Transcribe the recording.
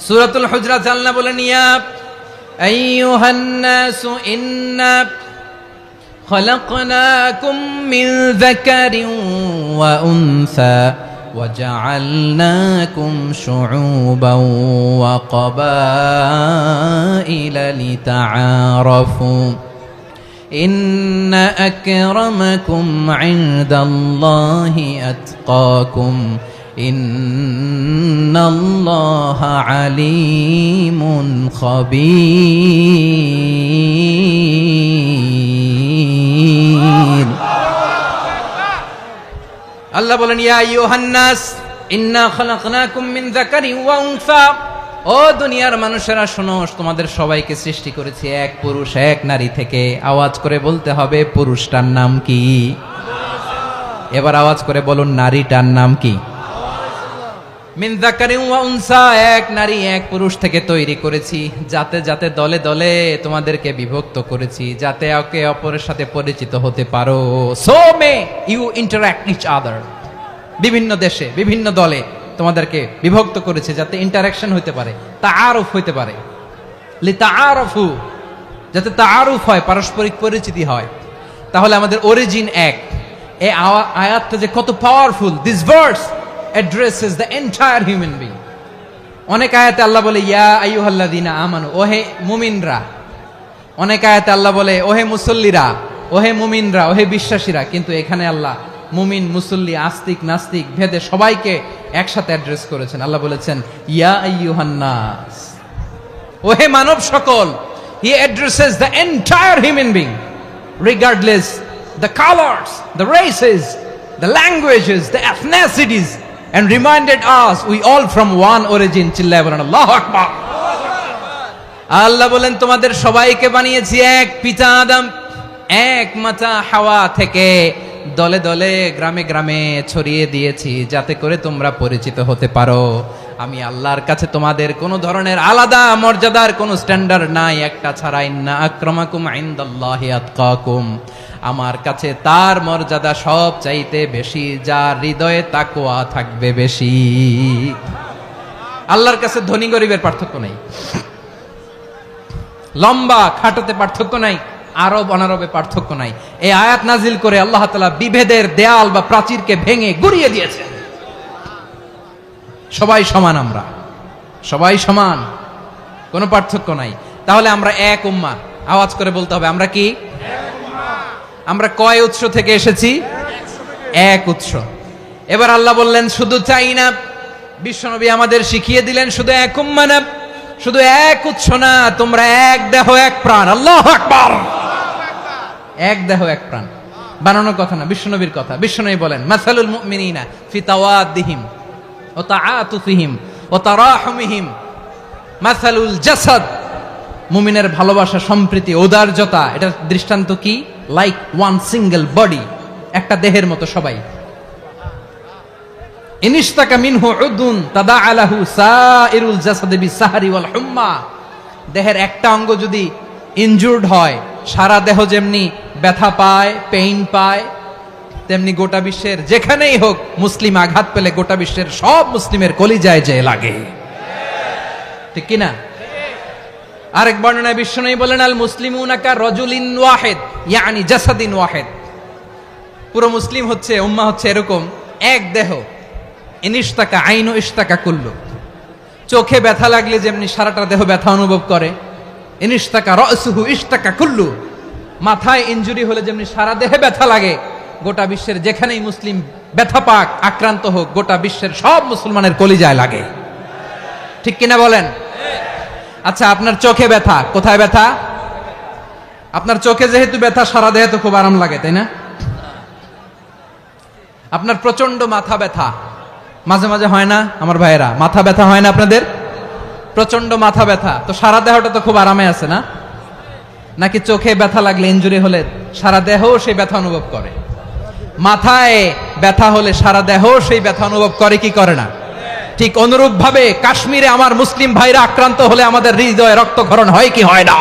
সূরাতুল হুজরাত আল্লাহ বলেন, ইয়া আইয়ুহান নাসু ইন্না খলাকনাকুম মিন যাকারিন ওয়া উনসা وجعلناكم شعوبا وقبائل لتعارفوا إن أكرمكم عند الله أتقاكم إن الله عليم خبير আল্লাহ বলেন, ইয়া আইয়ুহান নাস ইন্না খলাকনাকুম মিন যাকারিন ওয়া উনসা, ও দুনিয়ার মানুষেরা শোনো, তোমাদের সবাইকে সৃষ্টি করেছি এক পুরুষ এক নারী থেকে। আওয়াজ করে বলতে হবে, পুরুষটার নাম কি? এবার আওয়াজ করে বলুন, নারীটার নাম কি? মিন যাকারিন ওয়া উনসা, এক নারী এক পুরুষ থেকে তৈরি করেছি। যাতে যাতে দলে দলে তোমাদেরকে বিভক্ত করেছি, যাতে একে অপরের সাথে পরিচিত হতে পারো। So may you interact each other. বিভিন্ন দেশে বিভিন্ন দলে তোমাদেরকে বিভক্ত করেছে যাতে ইন্টারঅ্যাকশন হতে পারে, তাআরুফ হতে পারে। লিতাআরফু, যাতে তাআরুফ হয়, পারস্পরিক পরিচিতি হয়। তাহলে আমাদের অরিজিন এক। এই আয়াতটা যে কত powerful! This verse addresses the entire human being. অনেক আয়াতে আল্লাহ বলে, ইয়া আইয়ুহাল্লাযীনা আমানু, ওহে মুমিনরা। অনেক আয়াতে আল্লাহ বলে, ওহে মুসল্লিরা, ওহে মুমিনরা, ওহে বিশ্বাসীরা। কিন্তু এখানে আল্লাহ মুমিন মুসল্লি আস্তিক নাস্তিক ভেদে সবাইকে একসাথে অ্যাড্রেস করেছেন। আল্লাহ বলেছেন, ইয়া আইয়ুহান নাস, ওহে মানব সকল। He addresses the entire human being regardless the colors, the races, the languages, the ethnicities, and reminded us we all from one origin. চিল্লায় বলেন আল্লাহু আকবার। আল্লাহ বলেন, তোমাদের সবাইকে বানিয়েছি এক পিতা আদম, এক মাতা হাওয়া থেকে। দলে দলে গ্রামে গ্রামে ছড়িয়ে দিয়েছি যাতে করে তোমরা পরিচিত হতে পারো। আমি আল্লাহর কাছে তোমাদের কোনো ধরনের আলাদা মর্যাদার কোনো স্ট্যান্ডার্ড নাই, একটা ছাড়া। ইন্না আকরামাকুম ইনদাল্লাহি আতকাকুম, আমার কাছে তার মর্যাদা সব চাইতে বেশি যার হৃদয়ে তাকওয়া থাকবে বেশি। আল্লাহর কাছে ধনী গরিবের পার্থক্য নাই, লম্বা খাটোতে পার্থক্য নাই, আরব অনারবে পার্থক্য নাই। এই আয়াত নাজিল করে আল্লাহ তাআলা বিভেদের দেয়াল বা প্রাচীরকে ভেঙে গুড়িয়ে দিয়েছেন। সবাই সমান, আমরা সবাই সমান, কোনো পার্থক্য নাই। তাহলে আমরা এক উম্মাহ। আওয়াজ করে বলতে হবে, আমরা কি? আমরা কয় উৎস থেকে এসেছি? এক উৎস। এবার আল্লাহ বললেন, শুধু চাই না, বিশ্বনবী আমাদের শিখিয়ে দিলেন, শুধু এক উম্মাহ না, শুধু এক উৎস না, তোমরা এক দেহ এক প্রাণ। আল্লাহু আকবার। এক দেহ এক প্রাণ বানানোর কথা না, বিশ্বনবীর কথা। বিশ্বনবী বলেন, মাসালুল মুমিনিনা ফি তাওয়াদ্দিহিম ওয়া তাআতুফিহিম ওয়া তারাহুমিহিম মাসালুল জাসাদ। মুমিনের ভালোবাসা, সম্প্রীতি, ঔদার্যতা, এটার দৃষ্টান্ত কি? লাইক ওয়ান সিঙ্গেল বডি, একটা দেহের মতো সবাই। ইনিশতাকা মিনহু উদুন তাদাআলাহু সাইরুল জাসাদি বিসাহরি ওয়াল হুম্মা। দেহের একটা অঙ্গ যদি ইনজুরড হয়, সারা দেহ যেমনি ব্যথা পায়, পেইন পায়, তেমনি গোটা বিশ্বের যেখানেই হোক মুসলিম আঘাত পেলে গোটা বিশ্বের সব মুসলিমের কলিজায় যে লাগে, ঠিক কিনা? আরেক বর্ণনায় বিশ্বনবী বলেন, আল মুসলিমুনা কা রাজুলিন ওয়াহিদ ইয়ানি জাসাদিন ওয়াহিদ। পুরো মুসলিম হচ্ছে, উম্মাহ হচ্ছে এরকম এক দেহ। ইনিশতাকা আইনু ইশতাকা কুল্লু, চোখে ব্যথা লাগলে যেমনি সারাটা দেহ ব্যথা অনুভব করে। ইনিশতাকা রাসুহু ইশতাকা কুল্লু, মাথায় ইনজুরি হলে যেমনি সারা দেহে ব্যথা লাগে, গোটা বিশ্বের যেখানেই মুসলিম ব্যথা পাক, আক্রান্ত হোক, গোটা বিশ্বের সব মুসলমানের কলিজায় লাগে, ঠিক কিনা বলেন? আচ্ছা, আপনার চোখে ব্যথা, কোথায় ব্যথা? আপনার চোখে যেহেতু ব্যথা, সারা দেহে তো খুব আরাম লাগে, তাই না? আপনার প্রচন্ড মাথা ব্যথা মাঝে মাঝে হয় না আমার ভাইয়েরা? মাথা ব্যথা হয় না আপনাদের? প্রচন্ড মাথা ব্যথা, তো সারা দেহটা তো খুব আরামে আছে না? নাকি চোখে ব্যথা লাগলে, ইনজুরি হলে সারা দেহ সেই ব্যথা অনুভব করে? মাথায় ব্যথা হলে সারা দেহ সেই ব্যথা অনুভব করে কি করে না? ঠিক অনুরূপ ভাবে কাশ্মীরে আমার মুসলিম ভাইরা আক্রান্ত হলে আমাদের হৃদয়ে রক্তক্ষরণ হয় কি হয় না?